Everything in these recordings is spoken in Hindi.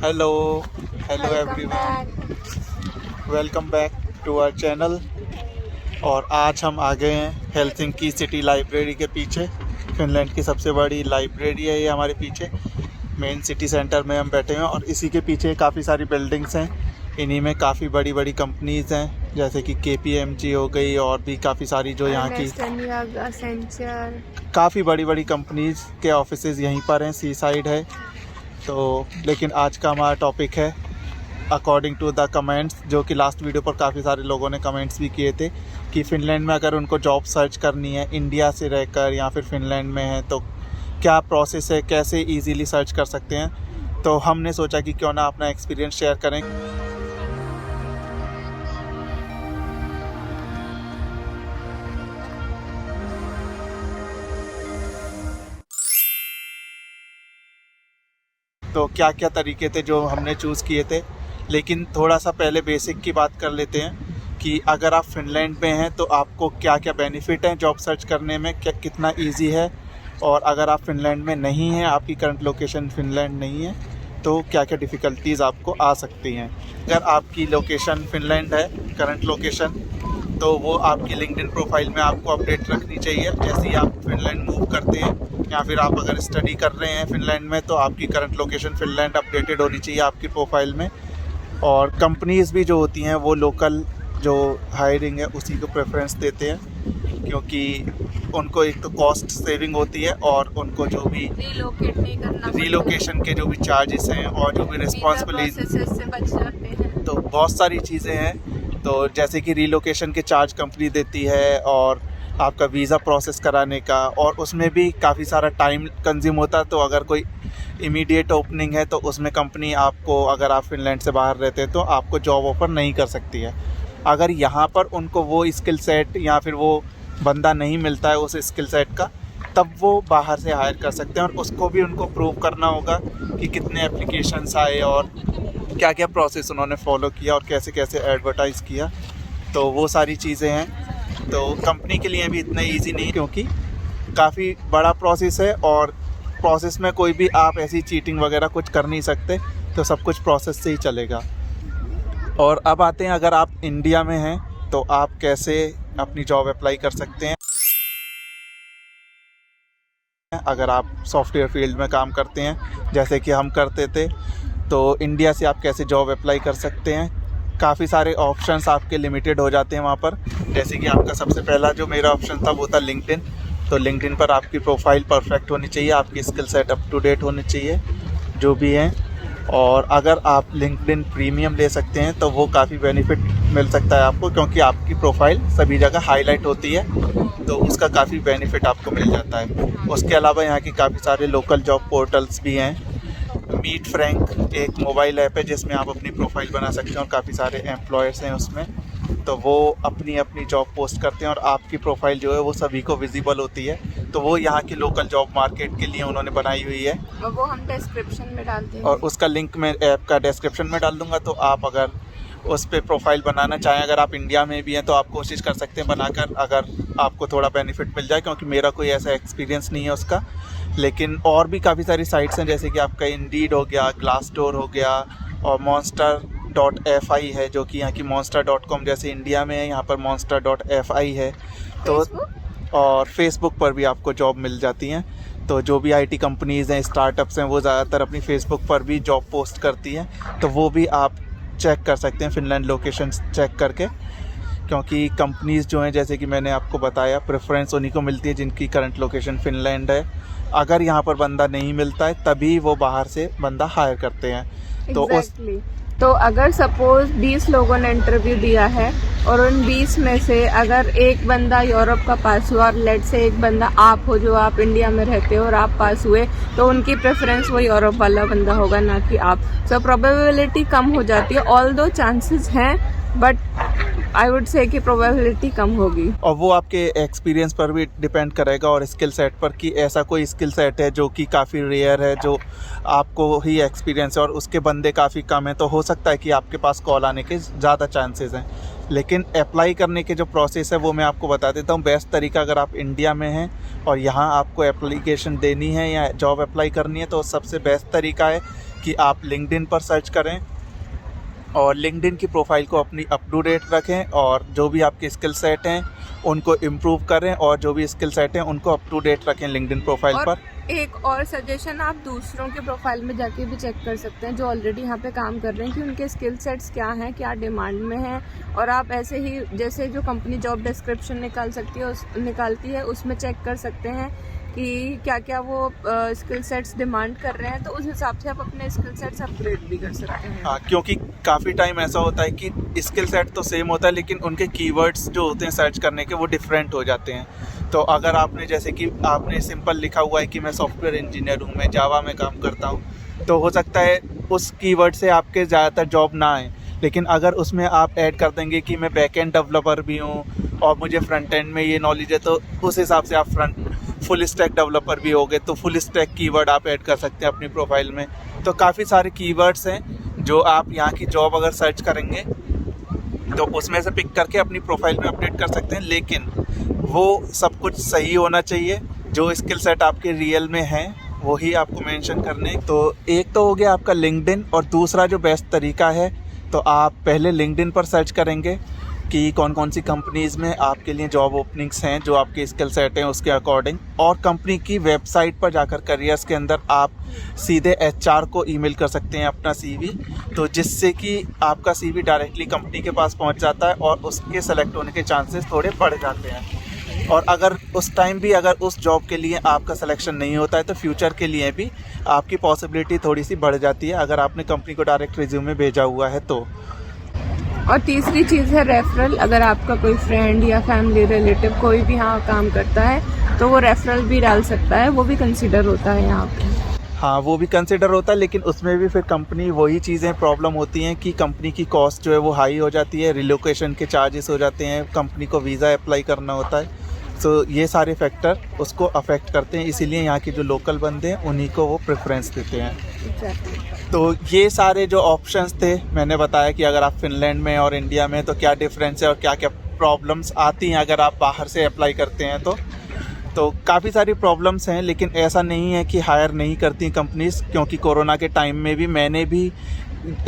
Hello hello everyone, welcome back to our channel. और आज हम आ गए हैं हेलसिंकी सिटी लाइब्रेरी के पीछे। फिनलैंड की सबसे बड़ी लाइब्रेरी है ये हमारे पीछे, मेन सिटी सेंटर में हम बैठे हैं। और इसी के पीछे काफ़ी सारी बिल्डिंग्स हैं, इन्हीं में काफ़ी बड़ी बड़ी कंपनीज़ हैं, जैसे कि KPMG हो गई और भी काफ़ी सारी जो यहाँ की काफ़ी बड़ी बड़ी कंपनीज़ के ऑफिसेज़ यहीं पर हैं, सी साइड है। तो लेकिन आज का हमारा टॉपिक है अकॉर्डिंग टू द कमेंट्स, जो कि लास्ट वीडियो पर काफ़ी सारे लोगों ने कमेंट्स भी किए थे कि फ़िनलैंड में अगर उनको जॉब सर्च करनी है इंडिया से रहकर या फिर फ़िनलैंड में है तो क्या प्रोसेस है, कैसे इजीली सर्च कर सकते हैं। तो हमने सोचा कि क्यों ना अपना एक्सपीरियंस शेयर करें। तो क्या क्या तरीके थे जो हमने चूज़ किए थे, लेकिन थोड़ा सा पहले बेसिक की बात कर लेते हैं कि अगर आप फ़िनलैंड में हैं तो आपको क्या क्या बेनिफिट हैं जॉब सर्च करने में, क्या कितना इजी है। और अगर आप फ़िनलैंड में नहीं हैं, आपकी करंट लोकेशन फ़िनलैंड नहीं है, तो क्या क्या डिफ़िकल्टीज़ आपको आ सकती हैं। अगर आपकी लोकेशन फ़िनलैंड है, करंट लोकेशन, तो वो आपकी लिंक्डइन प्रोफाइल में आपको अपडेट रखनी चाहिए जैसे ही आप फ़िनलैंड मूव करते हैं, या फिर आप अगर स्टडी कर रहे हैं फ़िनलैंड में तो आपकी करंट लोकेशन फ़िनलैंड अपडेटेड होनी चाहिए आपकी प्रोफाइल में। और कंपनीज़ भी जो होती हैं वो लोकल जो हायरिंग है उसी को प्रेफरेंस देते हैं, क्योंकि उनको एक तो कॉस्ट सेविंग होती है और उनको जो भी रिलोकेट नहीं करना, रिलोकेशन के जो भी चार्जेस हैं और जो भी रिस्पॉन्सिबिलिटी से बच जाते हैं। तो बहुत सारी चीज़ें हैं। तो जैसे कि रिलोकेशन के चार्ज कंपनी देती है और आपका वीज़ा प्रोसेस कराने का, और उसमें भी काफ़ी सारा टाइम कंज्यूम होता है। तो अगर कोई इमीडिएट ओपनिंग है तो उसमें कंपनी आपको, अगर आप फ़िनलैंड से बाहर रहते हैं तो आपको जॉब ऑफ़र नहीं कर सकती है। अगर यहाँ पर उनको वो स्किल सेट या फिर वो बंदा नहीं मिलता है उस स्किल सेट का, तब वो बाहर से हायर कर सकते हैं। और उसको भी उनको प्रूव करना होगा कि कितने एप्लीकेशंस आए और क्या क्या प्रोसेस उन्होंने फॉलो किया और कैसे कैसे एडवर्टाइज़ किया। तो वो सारी चीज़ें हैं। तो कंपनी के लिए भी इतना इजी नहीं, क्योंकि काफ़ी बड़ा प्रोसेस है और प्रोसेस में कोई भी आप ऐसी चीटिंग वगैरह कुछ कर नहीं सकते, तो सब कुछ प्रोसेस से ही चलेगा। और अब आते हैं, अगर आप इंडिया में हैं तो आप कैसे अपनी जॉब अप्लाई कर सकते हैं। अगर आप सॉफ्टवेयर फील्ड में काम करते हैं जैसे कि हम करते थे, तो इंडिया से आप कैसे जॉब अप्लाई कर सकते हैं। काफ़ी सारे ऑप्शंस आपके लिमिटेड हो जाते हैं वहाँ पर। जैसे कि आपका सबसे पहला जो मेरा ऑप्शन था वो था लिंक्डइन। तो लिंक्डइन पर आपकी प्रोफाइल परफेक्ट होनी चाहिए, आपकी skill set up to date होनी चाहिए जो भी हैं। और अगर आप लिंक्डइन प्रीमियम ले सकते हैं तो वो काफ़ी बेनिफिट मिल सकता है आपको, क्योंकि आपकी प्रोफाइल सभी जगह हाईलाइट होती है, तो उसका काफ़ी बेनिफिट आपको मिल जाता है। उसके अलावा यहाँ की काफ़ी सारे लोकल जॉब पोर्टल्स भी हैं। मीट फ्रैंक एक मोबाइल ऐप है जिसमें आप अपनी प्रोफाइल बना सकते हैं और काफ़ी सारे एम्प्लॉयर्स हैं उसमें, तो वो अपनी अपनी जॉब पोस्ट करते हैं और आपकी प्रोफाइल जो है वो सभी को विजिबल होती है। तो वो यहाँ की लोकल जॉब मार्केट के लिए उन्होंने बनाई हुई है, वो हम डिस्क्रिप्शन में डालते हैं और उसका लिंक मैं ऐप का डिस्क्रिप्शन में डाल दूँगा। तो आप अगर उस पर प्रोफाइल बनाना चाहें, अगर आप इंडिया में भी हैं तो आप कोशिश कर सकते हैं बनाकर, अगर आपको थोड़ा बेनिफिट मिल जाए, क्योंकि मेरा कोई ऐसा एक्सपीरियंस नहीं है उसका। लेकिन और भी काफ़ी सारी साइट्स हैं, जैसे कि आपका इंडीड हो गया, ग्लासडोर हो गया, और monster.fi है जो कि यहाँ की monster.com जैसे इंडिया में है, यहाँ पर monster.fi है। तो और फेसबुक पर भी आपको जॉब मिल जाती हैं। तो जो भी IT कंपनीज़ हैं, स्टार्टअप्स हैं, वो ज़्यादातर अपनी फेसबुक पर भी जॉब पोस्ट करती हैं, तो वो भी आप चेक कर सकते हैं फ़िनलैंड लोकेशन चेक करके। क्योंकि कंपनीज़ जो हैं, जैसे कि मैंने आपको बताया, प्रेफरेंस उन्हीं को मिलती है जिनकी करंट लोकेशन फ़िनलैंड है। अगर यहाँ पर बंदा नहीं मिलता है तभी वो बाहर से बंदा हायर करते हैं। तो exactly. तो अगर सपोज 20 लोगों ने इंटरव्यू दिया है और उन 20 में से अगर एक बंदा यूरोप का पास हुआ और लेट से एक बंदा आप हो जो आप इंडिया में रहते हो और आप पास हुए, तो उनकी प्रेफरेंस वो यूरोप वाला बंदा होगा, ना कि आप। सो प्रोबेबिलिटी कम हो जाती है, ऑल दो चांसेस हैं, बट आई वुड से कि प्रोबेबिलिटी कम होगी। और वो आपके एक्सपीरियंस पर भी डिपेंड करेगा और स्किल सेट पर, कि ऐसा कोई स्किल सेट है जो कि काफ़ी रेयर है, जो आपको ही एक्सपीरियंस है और उसके बंदे काफ़ी कम हैं, तो हो सकता है कि आपके पास कॉल आने के ज़्यादा चांसेस हैं। लेकिन अप्लाई करने के जो प्रोसेस है वो मैं आपको बता देता हूँ। बेस्ट तरीका, अगर आप इंडिया में हैं और यहाँ आपको एप्लीकेशन देनी है या जॉब अप्लाई करनी है, तो सबसे बेस्ट तरीका है कि आप लिंक्डइन पर सर्च करें और लिंक्डइन की प्रोफाइल को अपनी अप टू डेट रखें और जो भी आपके स्किल सेट हैं उनको इम्प्रूव करें और जो भी स्किल सेट हैं उनको अप टू डेट रखें लिंक्डइन प्रोफाइल पर। एक और सजेशन, आप दूसरों के प्रोफाइल में जाके भी चेक कर सकते हैं जो ऑलरेडी यहाँ पे काम कर रहे हैं कि उनके स्किल सेट्स क्या हैं, क्या डिमांड में हैं। और आप ऐसे ही जैसे जो कंपनी जॉब डिस्क्रिप्शन निकालती है उसमें चेक कर सकते हैं कि क्या क्या वो स्किल सेट्स डिमांड कर रहे हैं, तो उस हिसाब से आप अपने स्किल सेट्स अपग्रेड भी कर सकते हैं। हाँ, क्योंकि काफ़ी टाइम ऐसा होता है कि स्किल सेट तो सेम होता है लेकिन उनके कीवर्ड्स जो होते हैं सर्च करने के वो डिफरेंट हो जाते हैं। तो अगर आपने जैसे कि आपने सिंपल लिखा हुआ है कि मैं सॉफ्टवेयर इंजीनियर हूँ, मैं जावा में काम करता हूँ, तो हो सकता है उस कीवर्ड से आपके ज़्यादातर जॉब ना आए। लेकिन अगर उसमें आप ऐड कर देंगे कि मैं बैकएंड डेवलपर भी हूँ और मुझे फ्रंट एंड में ये नॉलेज है, तो उस हिसाब से आप फुल स्टैक डेवलपर भी हो गए, तो फुल स्टैक कीवर्ड आप ऐड कर सकते हैं अपनी प्रोफाइल में। तो काफ़ी सारे कीवर्ड्स हैं जो आप यहाँ की जॉब अगर सर्च करेंगे तो उसमें से पिक करके अपनी प्रोफाइल में अपडेट कर सकते हैं। लेकिन वो सब कुछ सही होना चाहिए, जो स्किल सेट आपके रियल में हैं वही आपको मेंशन करने। तो एक तो हो गया आपका लिंक्डइन, और दूसरा जो बेस्ट तरीका है तो आप पहले लिंक्डइन पर सर्च करेंगे कि कौन कौन सी कंपनीज़ में आपके लिए जॉब ओपनिंग्स हैं जो आपके स्किल सेट हैं उसके अकॉर्डिंग, और कंपनी की वेबसाइट पर जाकर करियर्स के अंदर आप सीधे एचआर को ईमेल कर सकते हैं अपना सीवी, तो जिससे कि आपका सीवी डायरेक्टली कंपनी के पास पहुंच जाता है और उसके सेलेक्ट होने के चांसेस थोड़े बढ़ जाते हैं। और अगर उस टाइम भी अगर उस जॉब के लिए आपका सिलेक्शन नहीं होता है तो फ्यूचर के लिए भी आपकी पॉसिबिलिटी थोड़ी सी बढ़ जाती है अगर आपने कंपनी को डायरेक्ट रिज्यूमे भेजा हुआ है तो। और तीसरी चीज़ है रेफरल। अगर आपका कोई फ्रेंड या फैमिली रिलेटिव कोई भी यहाँ काम करता है तो वो रेफरल भी डाल सकता है, वो भी कंसीडर होता है यहाँ पे। हाँ, वो भी कंसिडर होता है, लेकिन उसमें भी फिर कंपनी वही चीज़ें प्रॉब्लम होती हैं कि कंपनी की कॉस्ट जो है वो हाई हो जाती है, रिलोकेशन के चार्जेस हो जाते हैं, कंपनी को वीज़ा अप्लाई करना होता है। तो ये सारे फैक्टर उसको अफेक्ट करते हैं, इसीलिए यहाँ के जो लोकल बंदे हैं उन्हीं को वो प्रेफरेंस देते हैं। तो ये सारे जो ऑप्शंस थे मैंने बताया कि अगर आप फिनलैंड में और इंडिया में तो क्या डिफरेंस है और क्या क्या प्रॉब्लम्स आती हैं अगर आप बाहर से अप्लाई करते हैं तो काफ़ी सारी प्रॉब्लम्स हैं। लेकिन ऐसा नहीं है कि हायर नहीं करती कंपनीज़, क्योंकि कोरोना के टाइम में भी मैंने भी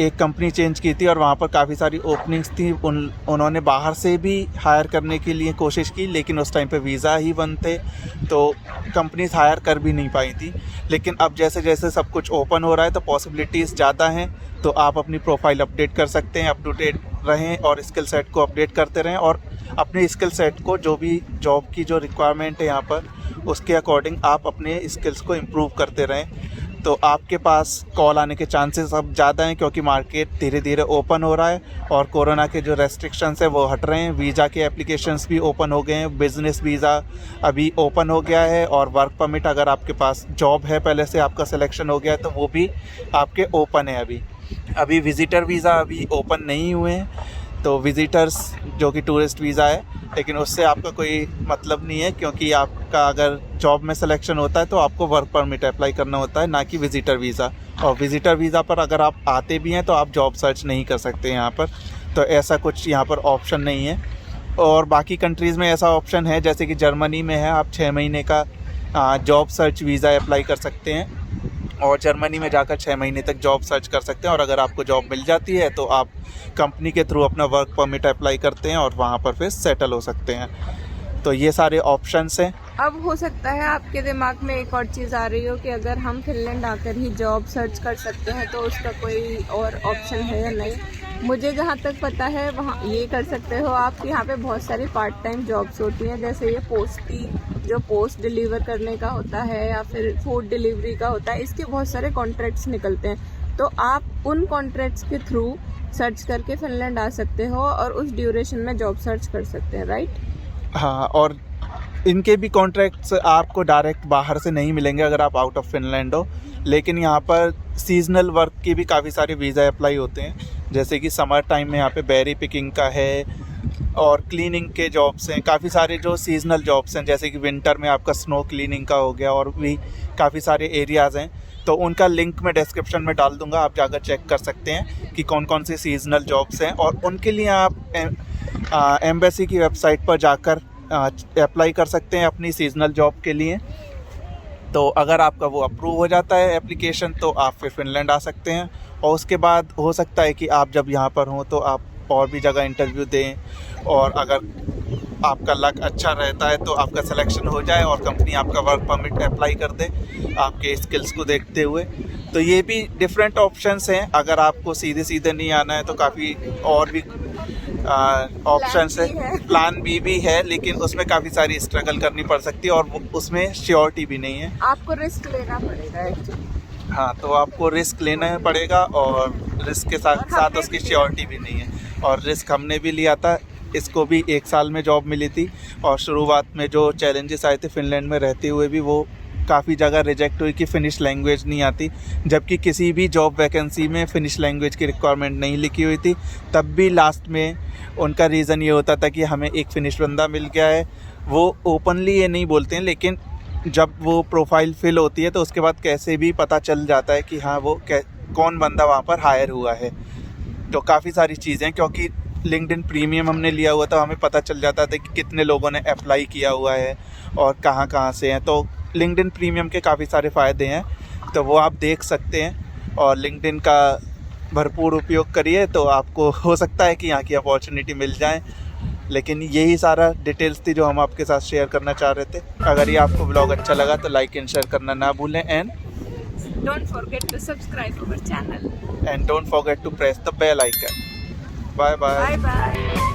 एक कंपनी चेंज की थी और वहाँ पर काफ़ी सारी ओपनिंग्स थी। उन्होंने बाहर से भी हायर करने के लिए कोशिश की, लेकिन उस टाइम पे वीज़ा ही बंद थे तो कंपनीज हायर कर भी नहीं पाई थी। लेकिन अब जैसे जैसे सब कुछ ओपन हो रहा है तो पॉसिबिलिटीज़ ज़्यादा हैं, तो आप अपनी प्रोफाइल अपडेट कर सकते हैं, अप टू डेट रहें और स्किल सेट को अपडेट करते रहें और अपने स्किल सेट को जो भी जॉब की जो रिक्वायरमेंट है यहाँ पर उसके अकॉर्डिंग आप अपने स्किल्स को इम्प्रूव करते रहें। तो आपके पास कॉल आने के चांसेस अब ज़्यादा हैं, क्योंकि मार्केट धीरे धीरे ओपन हो रहा है और कोरोना के जो रेस्ट्रिक्शंस है वो हट रहे हैं। वीज़ा के एप्लीकेशंस भी ओपन हो गए हैं, बिज़नेस वीज़ा अभी ओपन हो गया है और वर्क परमिट अगर आपके पास जॉब है पहले से आपका सिलेक्शन हो गया है तो वो भी आपके ओपन है। अभी विज़िटर वीज़ा अभी ओपन नहीं हुए हैं, तो विज़िटर्स जो कि टूरिस्ट वीज़ा है, लेकिन उससे आपका कोई मतलब नहीं है, क्योंकि आपका अगर जॉब में सिलेक्शन होता है तो आपको वर्क परमिट अप्लाई करना होता है, ना कि विज़िटर वीज़ा। और विज़िटर वीज़ा पर अगर आप आते भी हैं तो आप जॉब सर्च नहीं कर सकते यहाँ पर, तो ऐसा कुछ यहाँ पर ऑप्शन नहीं है। और बाकी कंट्रीज़ में ऐसा ऑप्शन है, जैसे कि जर्मनी में है, आप 6 महीने का जॉब सर्च वीज़ा अप्लाई कर सकते हैं और जर्मनी में जाकर 6 महीने तक जॉब सर्च कर सकते हैं। और अगर आपको जॉब मिल जाती है तो आप कंपनी के थ्रू अपना वर्क परमिट अप्लाई करते हैं और वहाँ पर फिर सेटल हो सकते हैं। तो ये सारे ऑप्शंस हैं। अब हो सकता है आपके दिमाग में एक और चीज़ आ रही हो कि अगर हम फिनलैंड आकर ही जॉब सर्च कर सकते हैं तो उसका कोई और ऑप्शन है या नहीं। मुझे जहाँ तक पता है वहाँ ये कर सकते हो आप कि यहाँ पे बहुत सारी पार्ट टाइम जॉब्स होती हैं, जैसे ये पोस्ट की जो पोस्ट डिलीवर करने का होता है या फिर फूड डिलीवरी का होता है, इसके बहुत सारे कॉन्ट्रैक्ट्स निकलते हैं। तो आप उन कॉन्ट्रैक्ट्स के थ्रू सर्च करके फिनलैंड आ सकते हो और उस ड्यूरेशन में जॉब सर्च कर सकते हैं, राइट? हाँ, और इनके भी कॉन्ट्रैक्ट्स आपको डायरेक्ट बाहर से नहीं मिलेंगे अगर आप आउट ऑफ फिनलैंड हो, लेकिन यहाँ पर सीजनल वर्क की भी काफ़ी सारे वीज़ा अप्लाई होते हैं, जैसे कि समर टाइम में यहाँ पे बेरी पिकिंग का है और क्लीनिंग के जॉब्स हैं, काफ़ी सारे जो सीजनल जॉब्स हैं, जैसे कि विंटर में आपका स्नो क्लीनिंग का हो गया और भी काफ़ी सारे एरियाज़ हैं। तो उनका लिंक मैं डिस्क्रिप्शन में डाल दूँगा, आप जाकर चेक कर सकते हैं कि कौन कौन से सीजनल जॉब्स हैं और उनके लिए आप एम्बेसी की वेबसाइट पर जाकर अप्लाई कर सकते हैं अपनी सीजनल जॉब के लिए। तो अगर आपका वो अप्रूव हो जाता है एप्लीकेशन तो आप फिर फिनलैंड आ सकते हैं। और उसके बाद हो सकता है कि आप जब यहाँ पर हों तो आप और भी जगह इंटरव्यू दें, और अगर आपका लक अच्छा रहता है तो आपका सिलेक्शन हो जाए और कंपनी आपका वर्क परमिट अप्लाई कर दे आपके स्किल्स को देखते हुए। तो ये भी डिफरेंट ऑप्शंस हैं। अगर आपको सीधे सीधे नहीं आना है तो काफ़ी और भी ऑप्शंस है, प्लान बी भी है, लेकिन उसमें काफ़ी सारी स्ट्रगल करनी पड़ सकती है और उसमें श्योरिटी भी नहीं है। आपको रिस्क लेना पड़ेगा एक्चुअली। हाँ, तो आपको रिस्क लेना पड़ेगा और रिस्क के साथ साथ उसकी श्योरिटी भी नहीं है। और रिस्क हमने भी लिया था, इसको भी 1 साल में जॉब मिली थी और शुरुआत में जो चैलेंजेस आए थे फिनलैंड में रहते हुए भी, वो काफ़ी जगह रिजेक्ट हुई कि फ़िनिश लैंग्वेज नहीं आती, जबकि किसी भी जॉब वैकेंसी में फ़िनिश लैंग्वेज की रिक्वायरमेंट नहीं लिखी हुई थी। तब भी लास्ट में उनका रीज़न ये होता था कि हमें एक फ़िनिश बंदा मिल गया है। वो ओपनली ये नहीं बोलते हैं, लेकिन जब वो प्रोफाइल फिल होती है तो उसके बाद कैसे भी पता चल जाता है कि हाँ वो कौन बंदा वहाँ पर हायर हुआ है। तो काफ़ी सारी चीज़ें, क्योंकि लिंक्डइन प्रीमियम हमने लिया हुआ था, हमें पता चल जाता था कि कितने लोगों ने अप्लाई किया हुआ है और कहाँ कहाँ से हैं। तो लिंक्डइन प्रीमियम के काफ़ी सारे फ़ायदे हैं, तो वो आप देख सकते हैं और लिंक्डइन का भरपूर उपयोग करिए, तो आपको हो सकता है कि यहाँ की अपॉर्चुनिटी मिल जाए। लेकिन यही सारा डिटेल्स थी जो हम आपके साथ शेयर करना चाह रहे थे। अगर ये आपको ब्लॉग अच्छा लगा तो लाइक एंड शेयर करना ना भूलें, and Don't forget to subscribe our channel. don't forget to press the bell icon. Bye bye. Bye bye.